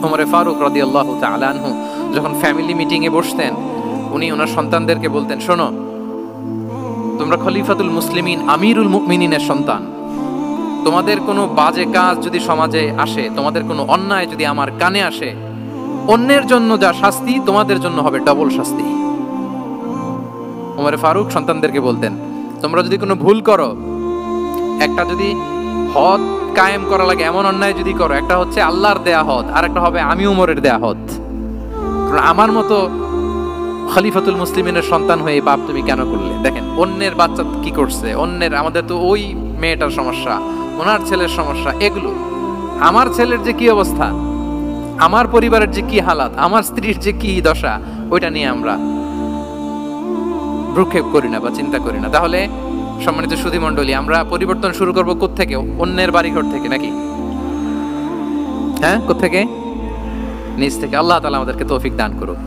ওমরে ফারুক রাদিয়াল্লাহু তাআলা আনহু যখন ফ্যামিলি মিটিং এ বসতেন, উনি ওনার সন্তানদেরকে বলতেন, শোনো, তোমরা খলিফাতুল মুসলিমিন আমিরুল মুমিনিনের সন্তান, তোমাদের কোনো বাজে কাজ যদি সমাজে আসে, তোমাদের কোনো অন্যায় যদি আমার কানে আসে, অন্যের জন্য যা শাস্তি তোমাদের জন্য হবে ডবল শাস্তি। ওমর ফারুক সন্তানদেরকে বলতেন, তোমরা যদি কোনো ভুল করো, একটা যদি হদ কায়েম করা লাগে এমন অন্যায় যদি করো, একটা হচ্ছে আল্লাহর দেয়া হদ, আর একটা হবে আমি উমরের দেয়া হদ। আমার মতো খলিফাতুল মুসলিমিনের সন্তান হয়ে পাপ তুমি কেন করলে? দেখেন অন্যের বাচ্চা কি করছে, অন্যের, আমাদের তো ওই মেয়েটার সমস্যা, ওনার ছেলের সমস্যা, এগুলো আমার ছেলের যে কি অবস্থা, আমার পরিবারের যে কি হালাত, আমার স্ত্রীর যে কি দশা, ওইটা নিয়ে আমরা ভ্রুক্ষেপ করি না বা চিন্তা করি না। তাহলে সম্মানিত সুধী মণ্ডলী, আমরা পরিবর্তন শুরু করবো কোত্থেকে? অন্যের বাড়িঘর থেকে নাকি? হ্যাঁ, কোত্থেকে? নিজ থেকে। আল্লাহ তাআলা আমাদেরকে তৌফিক দান করুক।